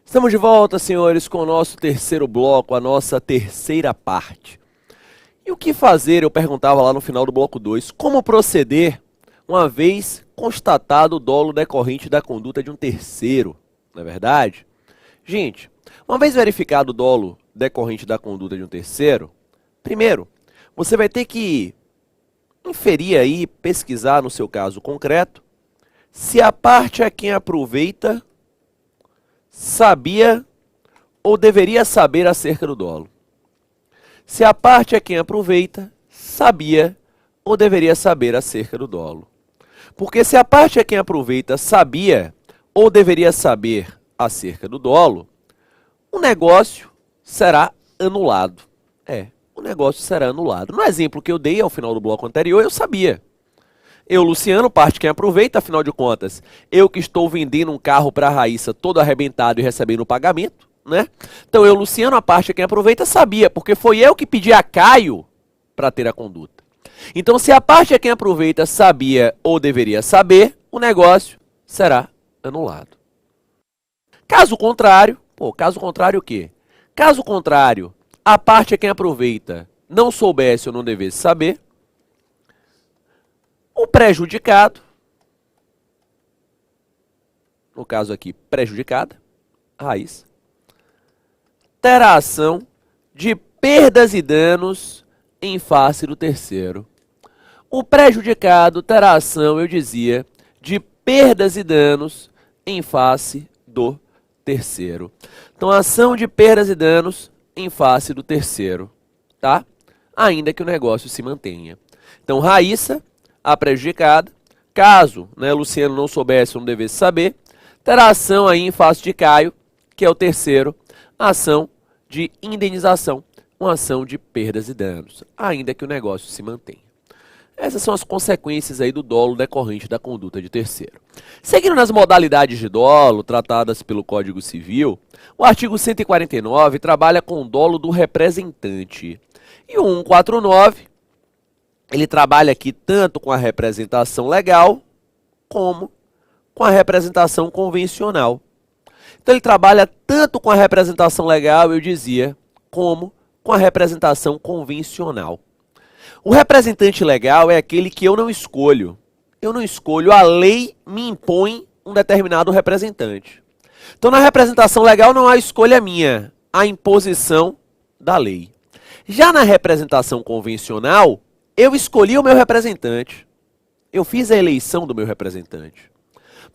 Estamos de volta, senhores, com o nosso terceiro bloco, a nossa terceira parte. E o que fazer, eu perguntava lá no final do bloco 2, como proceder uma vez constatado o dolo decorrente da conduta de um terceiro, não é verdade? Gente, uma vez verificado o dolo decorrente da conduta de um terceiro, primeiro, você vai ter que inferir aí, pesquisar no seu caso concreto, se a parte a quem aproveita sabia ou deveria saber acerca do dolo. Se a parte a quem aproveita sabia ou deveria saber acerca do dolo. Porque se a parte a quem aproveita sabia ou deveria saber acerca do dolo, o negócio será anulado. O negócio será anulado. No exemplo que eu dei ao final do bloco anterior, eu sabia. Eu, Luciano, parte quem aproveita, afinal de contas, eu que estou vendendo um carro para a Raíssa todo arrebentado e recebendo o pagamento, né? Então eu, Luciano, a parte quem aproveita, sabia, porque foi eu que pedi a Caio para ter a conduta. Então se a parte quem aproveita sabia ou deveria saber, o negócio será anulado. Caso contrário, caso contrário o quê? Caso contrário, a parte quem aproveita não soubesse ou não devesse saber, o prejudicado, no caso aqui prejudicada, Raíssa, terá ação de perdas e danos em face do terceiro. O prejudicado terá ação, eu dizia, de perdas e danos em face do terceiro. Então, ação de perdas e danos em face do terceiro, tá? Ainda que o negócio se mantenha. Então, Raíssa, a prejudicada, caso Luciano não soubesse ou não devesse saber, terá ação aí em face de Caio, que é o terceiro, ação de indenização, uma ação de perdas e danos, ainda que o negócio se mantenha. Essas são as consequências aí do dolo decorrente da conduta de terceiro. Seguindo nas modalidades de dolo tratadas pelo Código Civil, o artigo 149 trabalha com o dolo do representante. E o 149, ele trabalha aqui tanto com a representação legal, como com a representação convencional. Então ele trabalha tanto com a representação legal, eu dizia, como com a representação convencional. O representante legal é aquele que eu não escolho. Eu não escolho, a lei me impõe um determinado representante. Então na representação legal não há escolha minha, há imposição da lei. Já na representação convencional, eu escolhi o meu representante. Eu fiz a eleição do meu representante.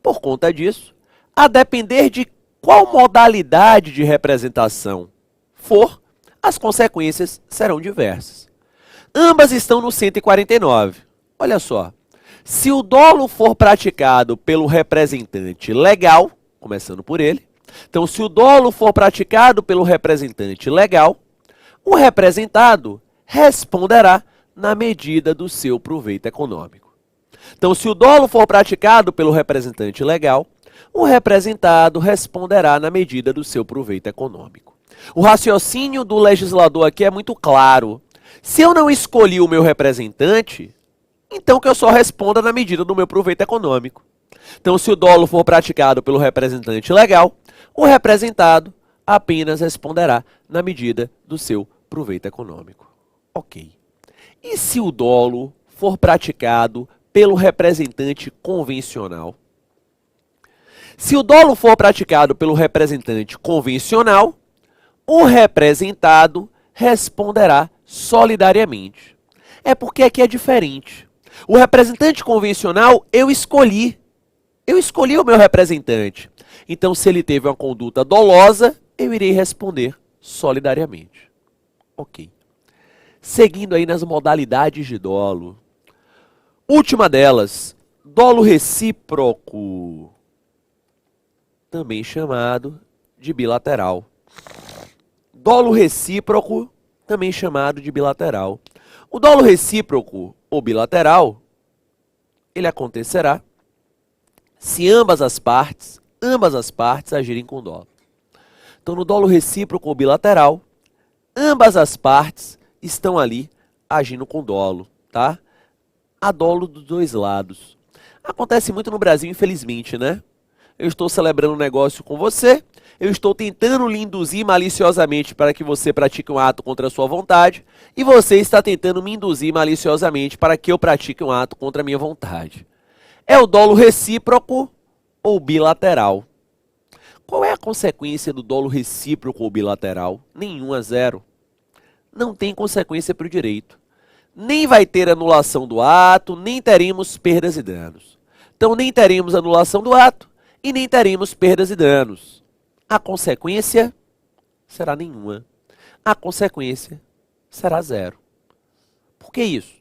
Por conta disso, a depender de qual modalidade de representação for, as consequências serão diversas. Ambas estão no 149. Olha só, se o dolo for praticado pelo representante legal, começando por ele, então se o dolo for praticado pelo representante legal, o representado responderá na medida do seu proveito econômico. Então, se o dolo for praticado pelo representante legal, o representado responderá na medida do seu proveito econômico. O raciocínio do legislador aqui é muito claro. Se eu não escolhi o meu representante, então que eu só responda na medida do meu proveito econômico. Então, se o dolo for praticado pelo representante legal, o representado apenas responderá na medida do seu proveito econômico. Ok. E se o dolo for praticado pelo representante convencional? Se o dolo for praticado pelo representante convencional, o representado responderá solidariamente. É porque aqui é diferente. O representante convencional eu escolhi. Eu escolhi o meu representante. Então, se ele teve uma conduta dolosa, eu irei responder solidariamente. Ok. Seguindo aí nas modalidades de dolo. Última delas, dolo recíproco, também chamado de bilateral. Dolo recíproco, também chamado de bilateral. O dolo recíproco ou bilateral ele acontecerá se ambas as partes agirem com dolo. Então, no dolo recíproco ou bilateral, ambas as partes estão ali agindo com dolo, tá? Há dolo dos dois lados. Acontece muito no Brasil, infelizmente, né? Eu estou celebrando um negócio com você, eu estou tentando lhe induzir maliciosamente para que você pratique um ato contra a sua vontade, e você está tentando me induzir maliciosamente para que eu pratique um ato contra a minha vontade. É o dolo recíproco ou bilateral. Qual é a consequência do dolo recíproco ou bilateral? Nenhuma, zero. Não tem consequência para o direito. Nem vai ter anulação do ato, nem teremos perdas e danos. Então, nem teremos anulação do ato e nem teremos perdas e danos. A consequência será nenhuma. A consequência será zero. Por que isso?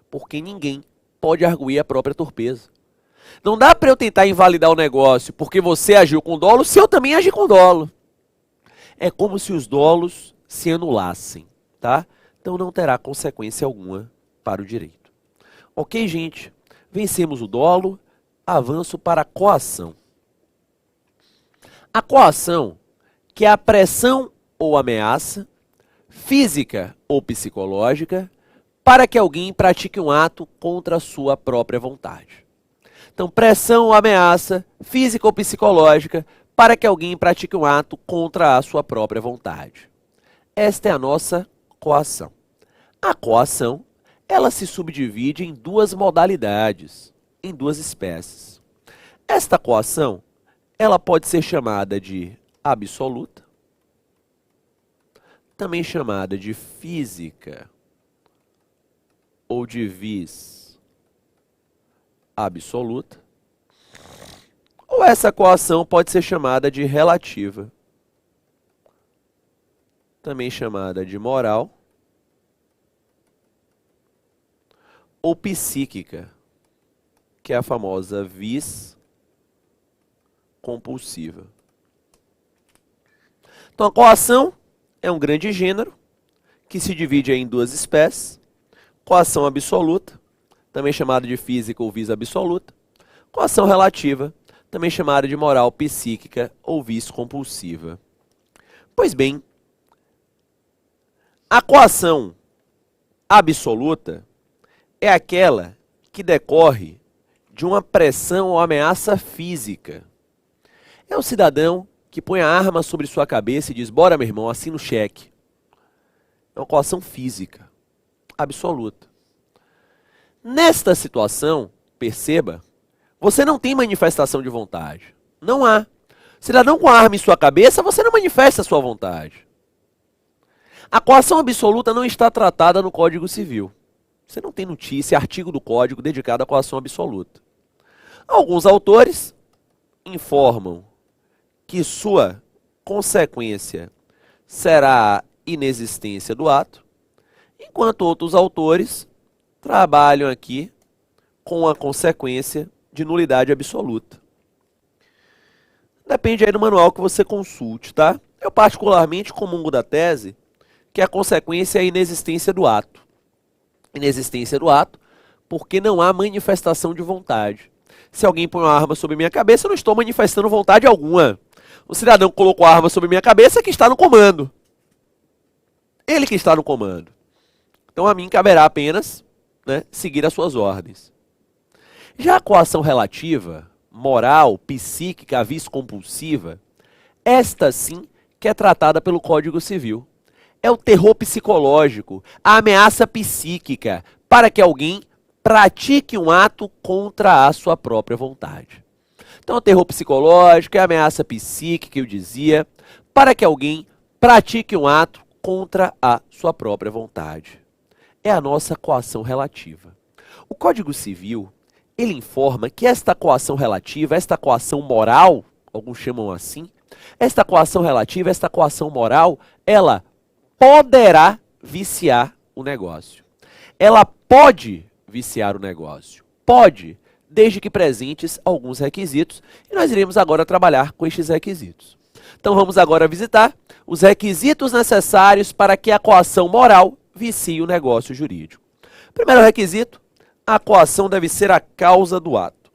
Porque ninguém pode arguir a própria torpeza. Não dá para eu tentar invalidar o negócio porque você agiu com dolo se eu também agir com dolo. É como se os dolos se anulassem, tá? Então não terá consequência alguma para o direito. Ok, gente? Vencemos o dolo, avanço para a coação. A coação, que é a pressão ou ameaça, física ou psicológica, para que alguém pratique um ato contra a sua própria vontade. Então, pressão ou ameaça, física ou psicológica, para que alguém pratique um ato contra a sua própria vontade. Esta é a nossa coação. A coação, ela se subdivide em duas modalidades, em duas espécies. Esta coação, ela pode ser chamada de absoluta, também chamada de física ou de vis absoluta, ou essa coação pode ser chamada de relativa, também chamada de moral, ou psíquica, que é a famosa vis compulsiva. Então, a coação é um grande gênero que se divide em duas espécies: coação absoluta, também chamada de física ou vis absoluta; coação relativa, também chamada de moral psíquica ou vis compulsiva. Pois bem, a coação absoluta é aquela que decorre de uma pressão ou ameaça física. É o cidadão que põe a arma sobre sua cabeça e diz: bora, meu irmão, assina o cheque. É uma coação física absoluta. Nesta situação, perceba, você não tem manifestação de vontade. Não há. Cidadão com a arma em sua cabeça, você não manifesta a sua vontade. A coação absoluta não está tratada no Código Civil. Você não tem notícia, artigo do Código dedicado à coação absoluta. Alguns autores informam que sua consequência será a inexistência do ato, enquanto outros autores trabalham aqui com a consequência de nulidade absoluta. Depende aí do manual que você consulte, tá? Eu particularmente comungo da tese que a consequência é a inexistência do ato. Inexistência do ato porque não há manifestação de vontade. Se alguém põe uma arma sobre minha cabeça, eu não estou manifestando vontade alguma. O cidadão que colocou a arma sobre minha cabeça é que está no comando. Ele que está no comando. Então a mim caberá apenas, né, seguir as suas ordens. Já a coação relativa, moral, psíquica, vis compulsiva, esta sim que é tratada pelo Código Civil. É o terror psicológico, a ameaça psíquica, para que alguém pratique um ato contra a sua própria vontade. Então, o terror psicológico é a ameaça psíquica, eu dizia, para que alguém pratique um ato contra a sua própria vontade. É a nossa coação relativa. O Código Civil, ele informa que esta coação relativa, esta coação moral, alguns chamam assim, esta coação relativa, esta coação moral, ela poderá viciar o negócio. Ela pode viciar o negócio. Pode, desde que presentes alguns requisitos. E nós iremos agora trabalhar com estes requisitos. Então vamos agora visitar os requisitos necessários para que a coação moral vicie o negócio jurídico. Primeiro requisito, a coação deve ser a causa do ato.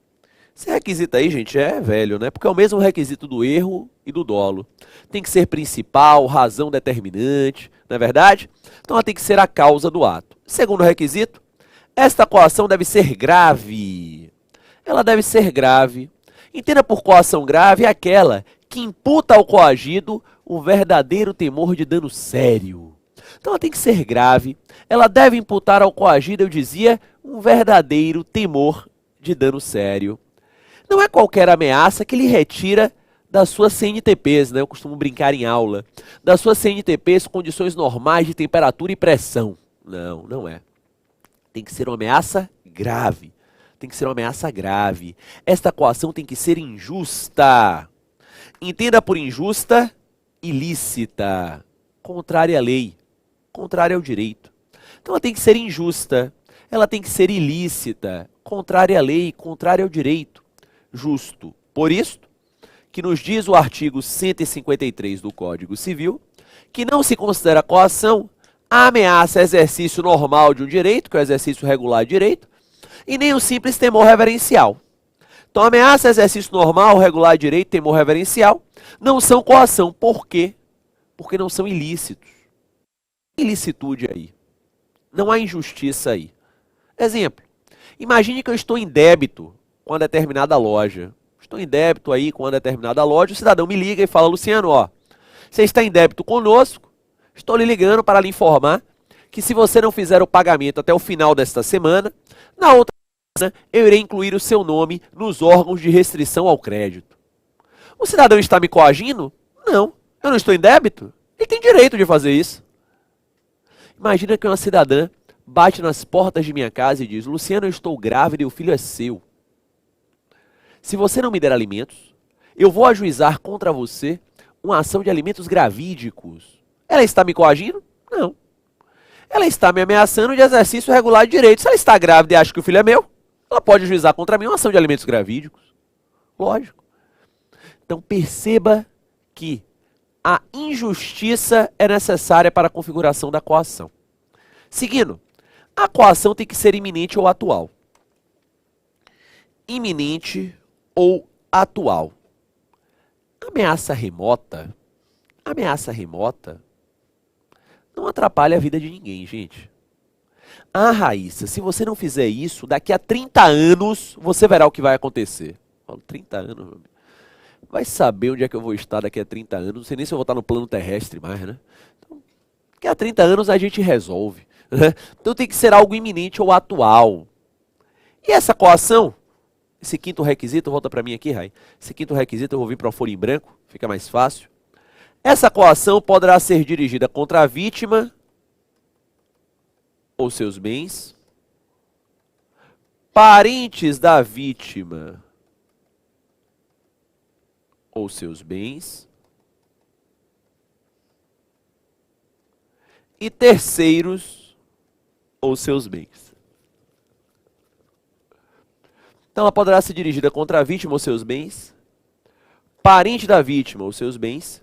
Esse requisito aí, gente, é velho, né? Porque é o mesmo requisito do erro e do dolo. Tem que ser principal, razão determinante, não é verdade? Então ela tem que ser a causa do ato. Segundo requisito, esta coação deve ser grave. Ela deve ser grave. Entenda por coação grave aquela que imputa ao coagido o verdadeiro temor de dano sério. Então ela tem que ser grave. Ela deve imputar ao coagido, eu dizia, um verdadeiro temor de dano sério. Não é qualquer ameaça que lhe retira das suas CNTPs, né? Eu costumo brincar em aula. Das suas CNTPs, condições normais de temperatura e pressão. Não, não é. Tem que ser uma ameaça grave. Tem que ser uma ameaça grave. Esta coação tem que ser injusta. Entenda por injusta, ilícita, contrária à lei, contrária ao direito. Então ela tem que ser injusta, ela tem que ser ilícita, contrária à lei, contrária ao direito, justo. Por isto, que nos diz o artigo 153 do Código Civil, que não se considera coação a ameaça exercício normal de um direito, que é o exercício regular de direito, e nem o simples temor reverencial. Então, ameaça, exercício normal, regular de direito, temor reverencial, não são coação. Por quê? Porque não são ilícitos. Ilicitude aí. Não há injustiça aí. Exemplo. Imagine que eu estou em débito com uma determinada loja. Estou em débito aí com uma determinada loja. O cidadão me liga e fala, Luciano, ó, você está em débito conosco. Estou lhe ligando para lhe informar que se você não fizer o pagamento até o final desta semana, na outra semana eu irei incluir o seu nome nos órgãos de restrição ao crédito. O cidadão está me coagindo? Não. Eu não estou em débito? Ele tem direito de fazer isso. Imagina que uma cidadã bate nas portas de minha casa e diz, Luciano, eu estou grávida e o filho é seu. Se você não me der alimentos, eu vou ajuizar contra você uma ação de alimentos gravídicos. Ela está me coagindo? Não. Ela está me ameaçando de exercício regular de direito. Se ela está grávida e acha que o filho é meu, ela pode ajuizar contra mim uma ação de alimentos gravídicos. Lógico. Então perceba que a injustiça é necessária para a configuração da coação. Seguindo, a coação tem que ser iminente ou atual. Iminente ou atual. Ameaça remota não atrapalha a vida de ninguém, gente. Ah, Raíssa, se você não fizer isso, daqui a 30 anos você verá o que vai acontecer. Falo, 30 anos, vai saber onde é que eu vou estar daqui a 30 anos. Não sei nem se eu vou estar no plano terrestre mais, né? Então, daqui a 30 anos a gente resolve. Né? Então tem que ser algo iminente ou atual. E essa coação, esse quinto requisito, volta para mim aqui, Rai. Esse quinto requisito eu vou vir para uma folha em branco, fica mais fácil. Essa coação poderá ser dirigida contra a vítima ou seus bens, parentes da vítima ou seus bens, e terceiros ou seus bens. Então ela poderá ser dirigida contra a vítima ou seus bens, parente da vítima ou seus bens,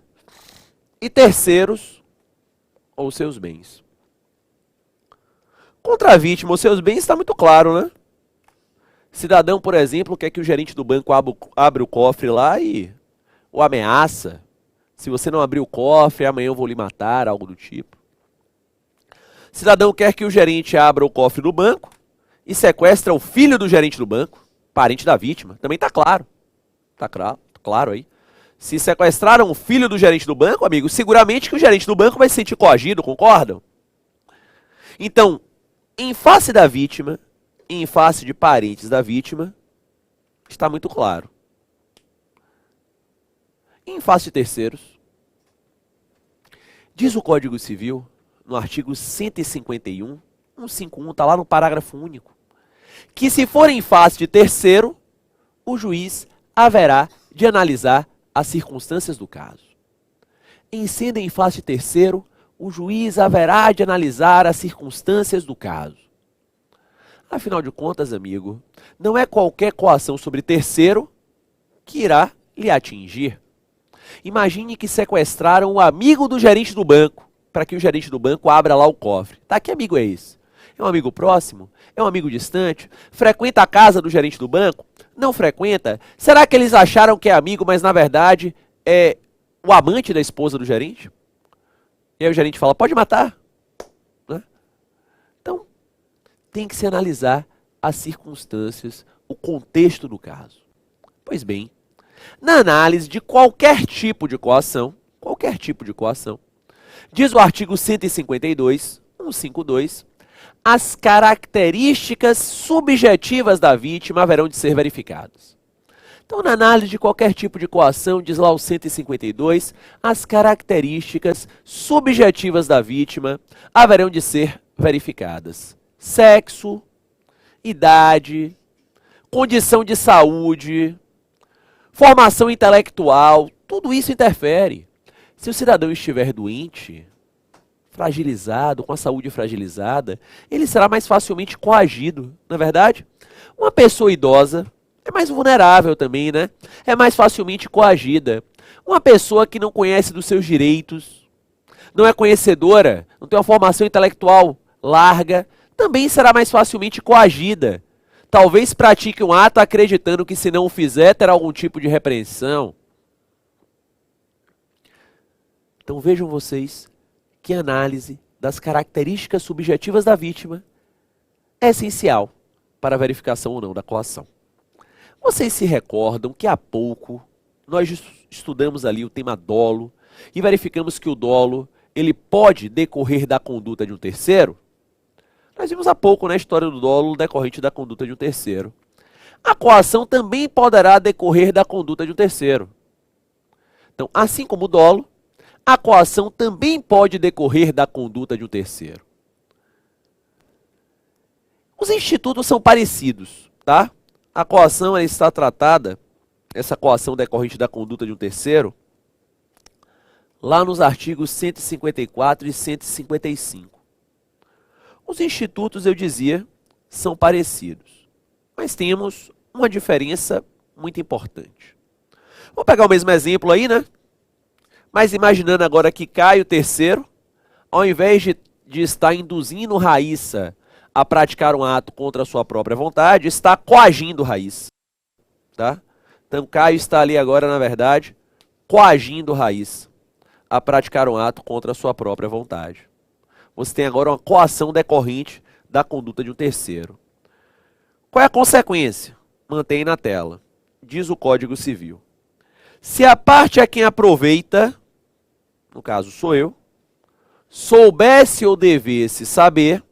e terceiros ou seus bens. Contra a vítima ou seus bens está muito claro, né? Cidadão, por exemplo, quer que o gerente do banco abra o cofre lá e o ameaça. Se você não abrir o cofre, amanhã eu vou lhe matar, algo do tipo. Cidadão quer que o gerente abra o cofre do banco e sequestra o filho do gerente do banco, parente da vítima. Também está claro. Está claro aí. Se sequestraram o filho do gerente do banco, amigo, seguramente que o gerente do banco vai se sentir coagido, concordam? Então, em face da vítima, e em face de parentes da vítima, está muito claro. Em face de terceiros, diz o Código Civil, no artigo 151, 151, está lá no parágrafo único, que se for em face de terceiro, o juiz haverá de analisar as circunstâncias do caso. Em sendo em face de terceiro, o juiz haverá de analisar as circunstâncias do caso. Afinal de contas, amigo, não é qualquer coação sobre terceiro que irá lhe atingir. Imagine que sequestraram o amigo do gerente do banco, para que o gerente do banco abra lá o cofre. Tá, que amigo é esse? É um amigo próximo? É um amigo distante? Frequenta a casa do gerente do banco? Não frequenta? Será que eles acharam que é amigo, mas na verdade é o amante da esposa do gerente? E aí o gerente fala, pode matar. Né? Então, tem que se analisar as circunstâncias, o contexto do caso. Pois bem, na análise de qualquer tipo de coação, diz o artigo 152, 152, as características subjetivas da vítima haverão de ser verificadas. Então, na análise de qualquer tipo de coação, diz lá o 152, as características subjetivas da vítima haverão de ser verificadas. Sexo, idade, condição de saúde, formação intelectual, tudo isso interfere. Se o cidadão estiver doente, fragilizado, com a saúde fragilizada, ele será mais facilmente coagido, não é verdade? Uma pessoa idosa é mais vulnerável também, né? É mais facilmente coagida. Uma pessoa que não conhece dos seus direitos, não é conhecedora, não tem uma formação intelectual larga, também será mais facilmente coagida. Talvez pratique um ato acreditando que se não o fizer terá algum tipo de repreensão. Então vejam vocês que a análise das características subjetivas da vítima é essencial para a verificação ou não da coação. Vocês se recordam que há pouco nós estudamos ali o tema dolo e verificamos que o dolo ele pode decorrer da conduta de um terceiro? Nós vimos há pouco na história do dolo decorrente da conduta de um terceiro. A coação também poderá decorrer da conduta de um terceiro. Então, assim como o dolo, a coação também pode decorrer da conduta de um terceiro. Os institutos são parecidos, tá? A coação ela está tratada, essa coação decorrente da conduta de um terceiro, lá nos artigos 154 e 155. Os institutos, eu dizia, são parecidos, mas temos uma diferença muito importante. Vou pegar o mesmo exemplo aí, né? Mas imaginando agora que Caio terceiro, ao invés de estar induzindo Raíssa a praticar um ato contra a sua própria vontade, está coagindo Raíssa. Tá? Então Caio está ali agora, na verdade, coagindo Raíssa a praticar um ato contra a sua própria vontade. Você tem agora uma coação decorrente da conduta de um terceiro. Qual é a consequência? Mantém na tela. Diz o Código Civil. Se a parte a quem aproveita, no caso sou eu, soubesse ou devesse saber,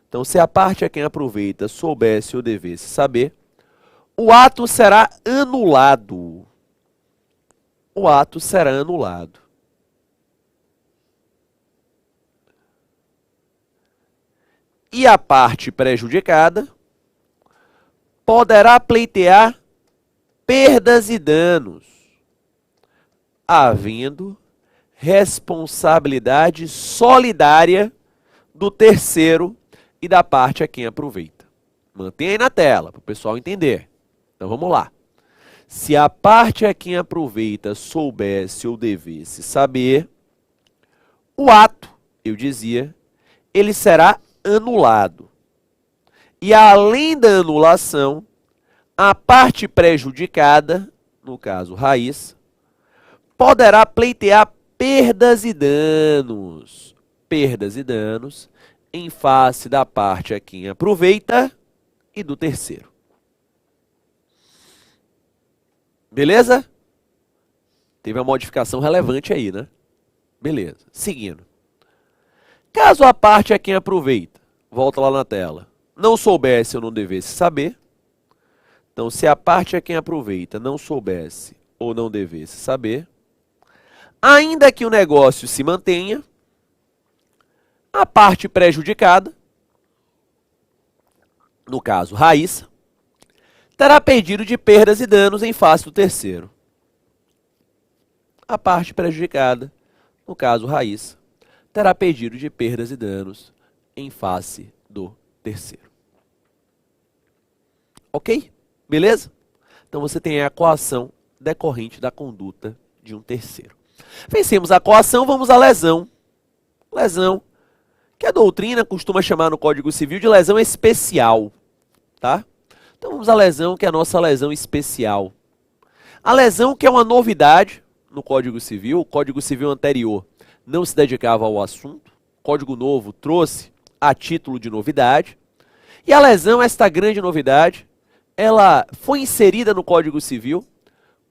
então se a parte a quem aproveita soubesse ou devesse saber, o ato será anulado. O ato será anulado. E a parte prejudicada poderá pleitear perdas e danos, havendo responsabilidade solidária do terceiro e da parte a quem aproveita. Mantenha aí na tela, para o pessoal entender. Então vamos lá. Se a parte a quem aproveita soubesse ou devesse saber, o ato, eu dizia, ele será anulado. E além da anulação, a parte prejudicada, no caso Raíssa, poderá pleitear perdas e danos. Perdas e danos em face da parte a quem aproveita e do terceiro. Beleza? Teve uma modificação relevante aí, né? Beleza. Seguindo. Caso a parte a quem aproveita, volta lá na tela, não soubesse ou não devesse saber, então se a parte a quem aproveita não soubesse ou não devesse saber, ainda que o negócio se mantenha, a parte prejudicada, no caso Raíssa, terá pedido de perdas e danos em face do terceiro. A parte prejudicada, no caso Raíssa, terá pedido de perdas e danos em face do terceiro. Ok? Beleza? Então você tem a coação decorrente da conduta de um terceiro. Vencemos a coação, vamos à lesão. Lesão, que a doutrina costuma chamar no Código Civil de lesão especial, tá? Então vamos à lesão, que é a nossa lesão especial. A lesão que é uma novidade no Código Civil, o Código Civil anterior não se dedicava ao assunto, o Código Novo trouxe a título de novidade, e a lesão, esta grande novidade, ela foi inserida no Código Civil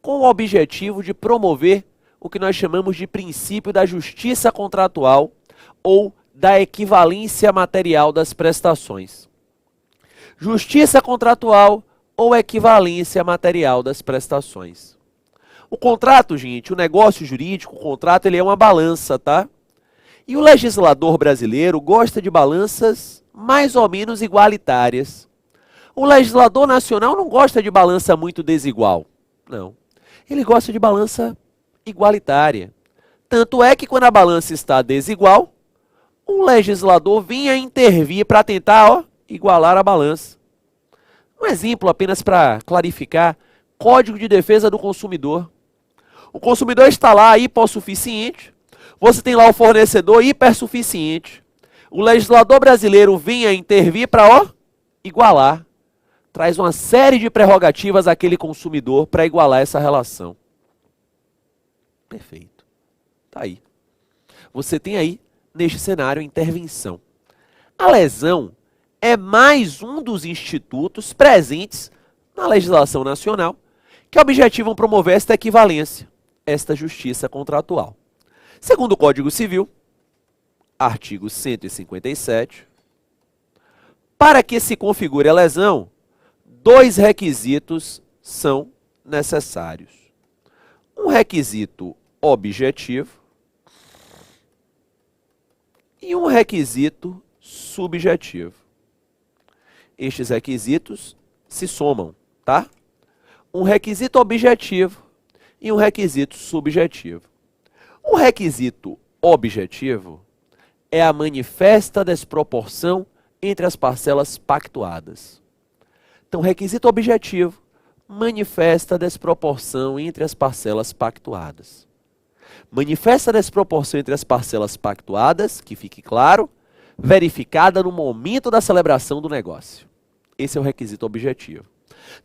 com o objetivo de promover o que nós chamamos de princípio da justiça contratual ou da equivalência material das prestações. Justiça contratual ou equivalência material das prestações. O contrato, gente, o negócio jurídico, o contrato, ele é uma balança, tá? E o legislador brasileiro gosta de balanças mais ou menos igualitárias. O legislador nacional não gosta de balança muito desigual. Não. Ele gosta de balança igualitária. Tanto é que quando a balança está desigual, o legislador vinha intervir para tentar, igualar a balança. Um exemplo apenas para clarificar, Código de Defesa do Consumidor. O consumidor está lá hipossuficiente, você tem lá o fornecedor hipersuficiente. O legislador brasileiro vinha intervir para, igualar. Traz uma série de prerrogativas àquele consumidor para igualar essa relação. Perfeito. Tá aí. Você tem aí, neste cenário, a intervenção. A lesão é mais um dos institutos presentes na legislação nacional que objetivam promover esta equivalência, esta justiça contratual. Segundo o Código Civil, artigo 157, para que se configure a lesão, 2 requisitos são necessários. Um requisito objetivo e um requisito subjetivo. Estes requisitos se somam, tá? Um requisito objetivo e um requisito subjetivo. O requisito objetivo é a manifesta desproporção entre as parcelas pactuadas. Então, requisito objetivo, manifesta desproporção entre as parcelas pactuadas. Manifesta desproporção entre as parcelas pactuadas, que fique claro, verificada no momento da celebração do negócio. Esse é o requisito objetivo.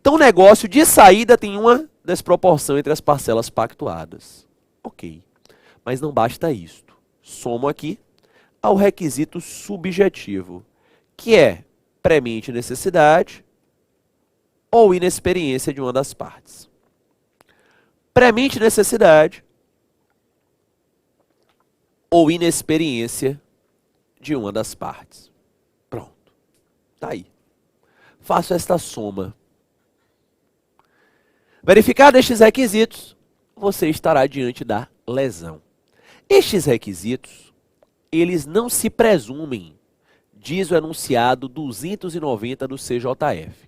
Então, o negócio de saída tem uma desproporção entre as parcelas pactuadas. Ok, mas não basta isto. Somo aqui ao requisito subjetivo, que é premente necessidade ou inexperiência de uma das partes. Premente necessidade ou inexperiência de uma das partes. Pronto. Tá aí. Faço esta soma. Verificados estes requisitos, você estará diante da lesão. Estes requisitos, eles não se presumem, diz o enunciado 290 do CJF.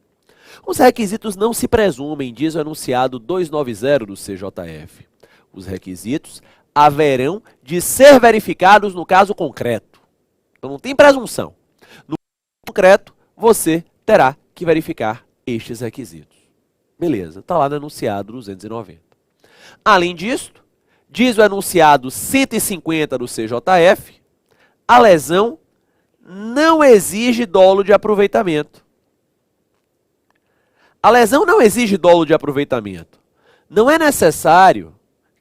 Os requisitos não se presumem, diz o enunciado 290 do CJF. Os requisitos haverão de ser verificados no caso concreto. Então não tem presunção. No caso concreto, você terá que verificar estes requisitos. Beleza, está lá no enunciado 290. Além disto, diz o enunciado 150 do CJF, a lesão não exige dolo de aproveitamento. A lesão não exige dolo de aproveitamento. Não é necessário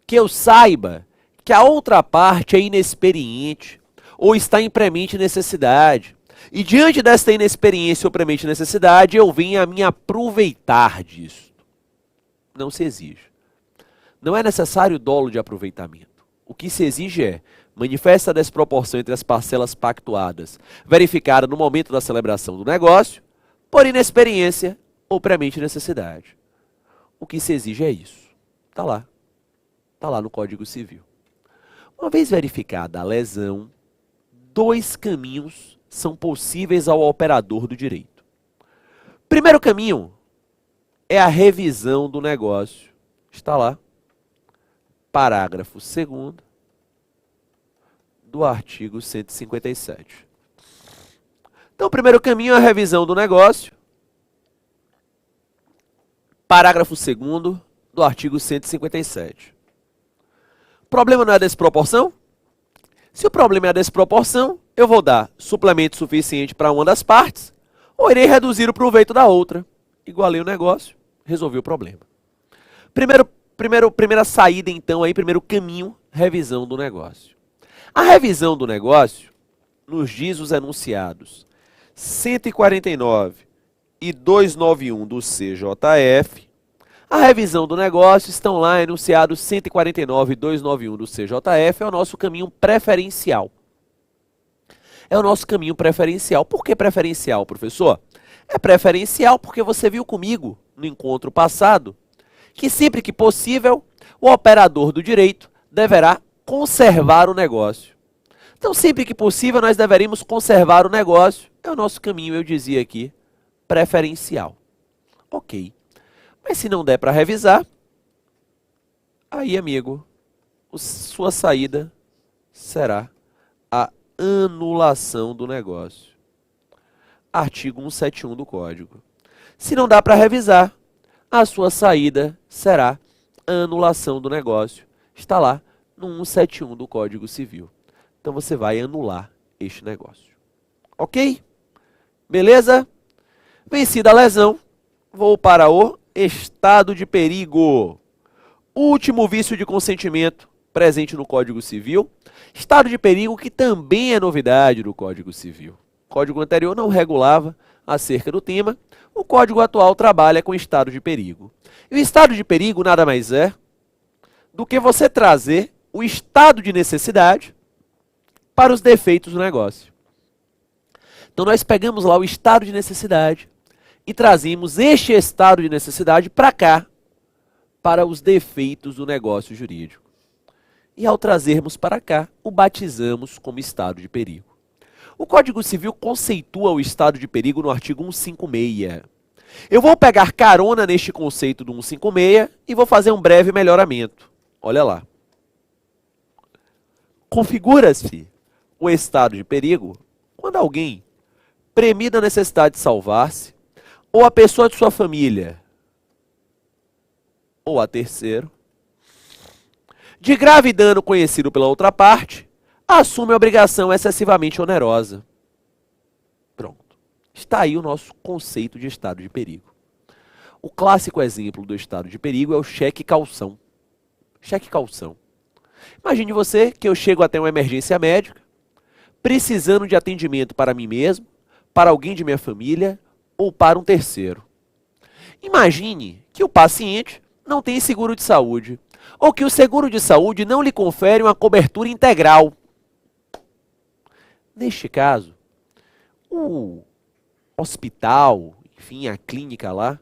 que eu saiba que a outra parte é inexperiente ou está em premente necessidade. E diante desta inexperiência ou premente necessidade, eu venho a me aproveitar disso. Não se exige. Não é necessário dolo de aproveitamento. O que se exige é manifesta a desproporção entre as parcelas pactuadas, verificada no momento da celebração do negócio, por inexperiência ou premente necessidade. O que se exige é isso. Está lá. Está lá no Código Civil. Uma vez verificada a lesão, 2 caminhos são possíveis ao operador do direito. Primeiro caminho é a revisão do negócio. Está lá. Parágrafo 2º do artigo 157. Então, o primeiro caminho é a revisão do negócio. Parágrafo 2º do artigo 157. O problema não é a desproporção? Se o problema é a desproporção, eu vou dar suplemento suficiente para uma das partes, ou irei reduzir o proveito da outra. Igualei o negócio, resolvi o problema. Primeira saída, então, aí, primeiro caminho, revisão do negócio. A revisão do negócio nos diz os enunciados 149 e 291 do CJF. A revisão do negócio estão lá enunciados 149 e 291 do CJF, é o nosso caminho preferencial. É o nosso caminho preferencial. Por que preferencial, professor? É preferencial porque você viu comigo no encontro passado que sempre que possível o operador do direito deverá conservar o negócio. Então, sempre que possível, nós deveríamos conservar o negócio. É o nosso caminho, eu dizia aqui, preferencial. Ok. Mas se não der para revisar, aí, amigo, sua saída será a anulação do negócio. Artigo 171 do Código. Se não dá para revisar, a sua saída será a anulação do negócio. Está lá no 171 do Código Civil. Então você vai anular este negócio. Ok? Beleza? Vencida a lesão, vou para o estado de perigo. Último vício de consentimento presente no Código Civil. Estado de perigo que também é novidade do Código Civil. O Código anterior não regulava acerca do tema. O Código atual trabalha com estado de perigo. E o estado de perigo nada mais é do que você trazer o estado de necessidade para os defeitos do negócio. Então nós pegamos lá o estado de necessidade e trazemos este estado de necessidade para cá, para os defeitos do negócio jurídico. E ao trazermos para cá, o batizamos como estado de perigo. O Código Civil conceitua o estado de perigo no artigo 156. Eu vou pegar carona neste conceito do 156 e vou fazer um breve melhoramento. Olha lá. Configura-se o estado de perigo quando alguém, premido a necessidade de salvar-se, ou a pessoa de sua família, ou a terceiro, de grave dano conhecido pela outra parte, assume a obrigação excessivamente onerosa. Pronto. Está aí o nosso conceito de estado de perigo. O clássico exemplo do estado de perigo é o cheque-calção. Cheque-calção. Imagine você que eu chego até uma emergência médica, precisando de atendimento para mim mesmo, para alguém de minha família ou para um terceiro. Imagine que o paciente não tem seguro de saúde, ou que o seguro de saúde não lhe confere uma cobertura integral. Neste caso, o hospital, enfim, a clínica lá,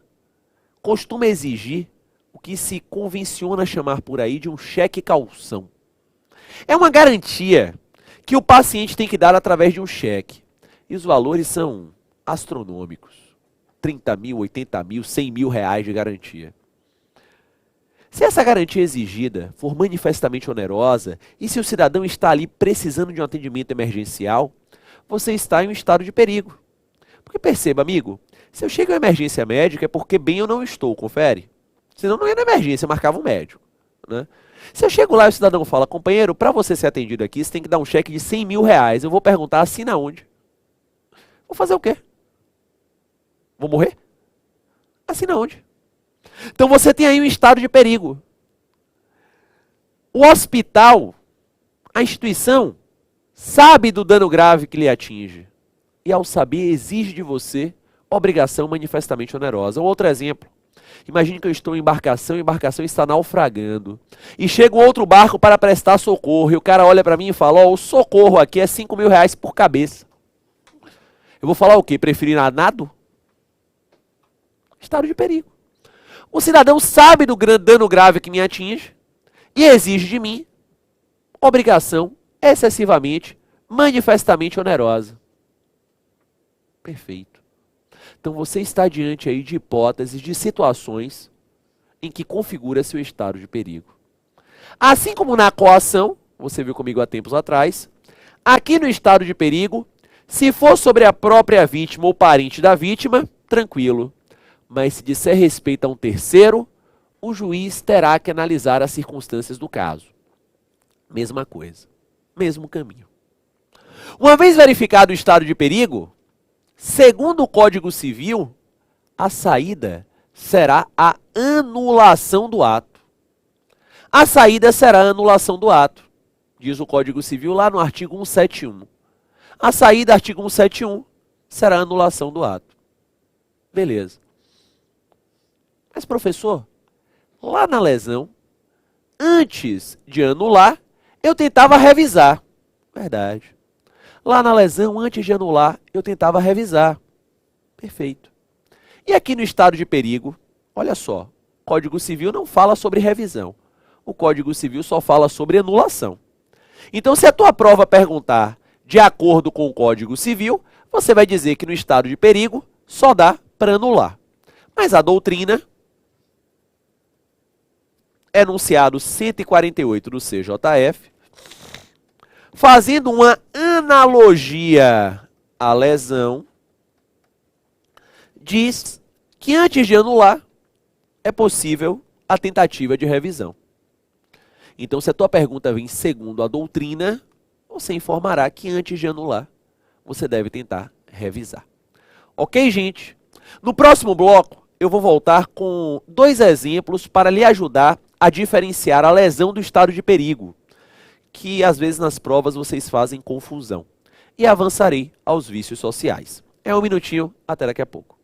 costuma exigir o que se convenciona chamar por aí de um cheque-calção. É uma garantia que o paciente tem que dar através de um cheque. E os valores são astronômicos. 30 mil, 80 mil, 100 mil reais de garantia. Se essa garantia exigida for manifestamente onerosa e se o cidadão está ali precisando de um atendimento emergencial, você está em um estado de perigo. Porque perceba, amigo, se eu chego em emergência médica é porque bem eu não estou, confere? Senão não ia na emergência, eu marcava um médico. Né? Se eu chego lá e o cidadão fala, companheiro, para você ser atendido aqui, você tem que dar um cheque de 100 mil reais. Eu vou perguntar, assina onde? Vou fazer o quê? Vou morrer? Assina onde? Então você tem aí um estado de perigo. O hospital, a instituição, sabe do dano grave que lhe atinge. E ao saber, exige de você obrigação manifestamente onerosa. Um outro exemplo. Imagine que eu estou em embarcação e a embarcação está naufragando. E chega um outro barco para prestar socorro. E o cara olha para mim e fala, ó, o socorro aqui é 5 mil reais por cabeça. Eu vou falar o quê? Preferir nado? Estado de perigo. O cidadão sabe do dano grave que me atinge e exige de mim obrigação excessivamente, manifestamente onerosa. Perfeito. Então você está diante aí de hipóteses, de situações em que configura seu estado de perigo. Assim como na coação, você viu comigo há tempos atrás, aqui no estado de perigo, se for sobre a própria vítima ou parente da vítima, tranquilo. Mas se disser respeito a um terceiro, o juiz terá que analisar as circunstâncias do caso. Mesma coisa, mesmo caminho. Uma vez verificado o estado de perigo, segundo o Código Civil, a saída será a anulação do ato. A saída será a anulação do ato, diz o Código Civil lá no artigo 171. A saída, artigo 171, será a anulação do ato. Beleza. Mas, professor, lá na lesão, antes de anular, eu tentava revisar. Verdade. Lá na lesão, antes de anular, eu tentava revisar. Perfeito. E aqui no estado de perigo, olha só, o Código Civil não fala sobre revisão. O Código Civil só fala sobre anulação. Então, se a tua prova perguntar de acordo com o Código Civil, você vai dizer que no estado de perigo só dá para anular. Mas a doutrina, enunciado 148 do CJF, fazendo uma analogia à lesão, diz que antes de anular é possível a tentativa de revisão. Então, se a tua pergunta vem segundo a doutrina, você informará que antes de anular, você deve tentar revisar. Ok, gente? No próximo bloco, eu vou voltar com 2 exemplos para lhe ajudar a diferenciar a lesão do estado de perigo, que às vezes nas provas vocês fazem confusão. E avançarei aos vícios sociais. É um minutinho, até daqui a pouco.